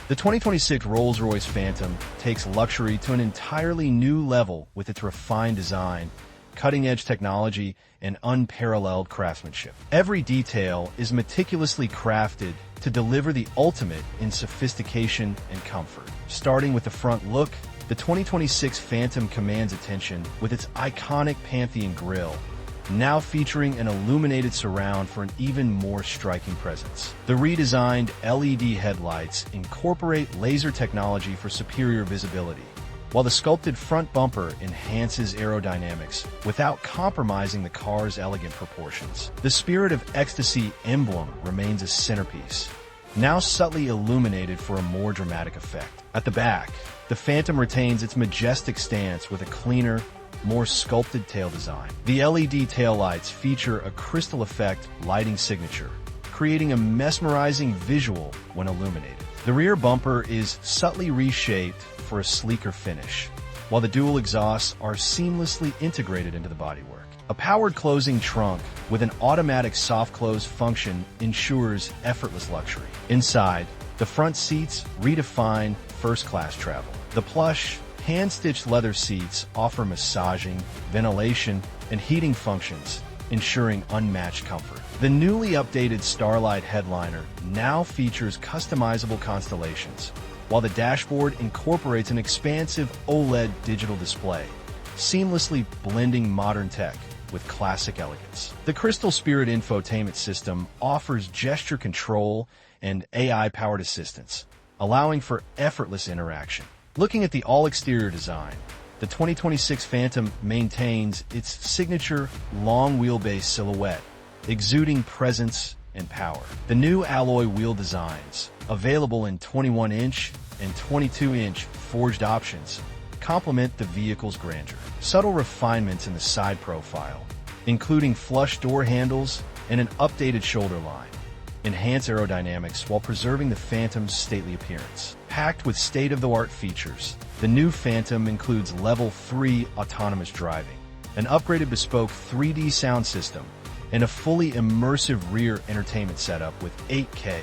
The 2026 Rolls-Royce Phantom takes luxury to an entirely new level with its refined design, cutting-edge technology, and unparalleled craftsmanship. Every detail is meticulously crafted to deliver the ultimate in sophistication and comfort. Starting with the front look, the 2026 Phantom commands attention with its iconic Pantheon grille, now featuring an illuminated surround for an even more striking presence. The redesigned LED headlights incorporate laser technology for superior visibility, while the sculpted front bumper enhances aerodynamics without compromising the car's elegant proportions. The Spirit of Ecstasy emblem remains a centerpiece, now subtly illuminated for a more dramatic effect. At the back, the Phantom retains its majestic stance with a cleaner, more sculpted tail design. The LED taillights feature a crystal effect lighting signature, creating a mesmerizing visual when illuminated. The rear bumper is subtly reshaped for a sleeker finish, while the dual exhausts are seamlessly integrated into the bodywork. A powered closing trunk with an automatic soft close function ensures effortless luxury. Inside, the front seats redefine first-class travel. The plush, hand-stitched leather seats offer massaging, ventilation, and heating functions, ensuring unmatched comfort. The newly updated Starlight Headliner now features customizable constellations, while the dashboard incorporates an expansive OLED digital display, seamlessly blending modern tech with classic elegance. The Crystal Spirit infotainment system offers gesture control and AI-powered assistance, allowing for effortless interaction. Looking at the all-exterior design, the 2026 Phantom maintains its signature long-wheelbase silhouette, exuding presence and power. The new alloy wheel designs, available in 21-inch and 22-inch forged options, complement the vehicle's grandeur. Subtle refinements in the side profile, including flush door handles and an updated shoulder line, enhance aerodynamics while preserving the Phantom's stately appearance. Packed with state-of-the-art features, the new Phantom includes Level 3 autonomous driving, an upgraded bespoke 3D sound system, and a fully immersive rear entertainment setup with 8K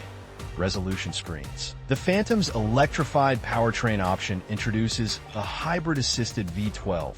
resolution screens. The Phantom's electrified powertrain option introduces a hybrid-assisted V12,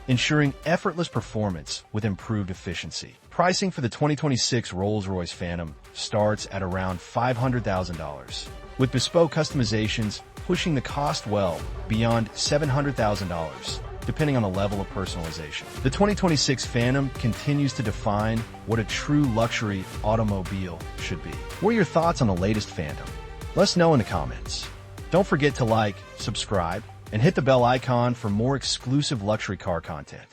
ensuring effortless performance with improved efficiency. Pricing for the 2026 Rolls-Royce Phantom starts at around $500,000, with bespoke customizations pushing the cost well beyond $700,000, depending on the level of personalization. The 2026 Phantom continues to define what a true luxury automobile should be. What are your thoughts on the latest Phantom? Let us know in the comments. Don't forget to like, subscribe, and hit the bell icon for more exclusive luxury car content.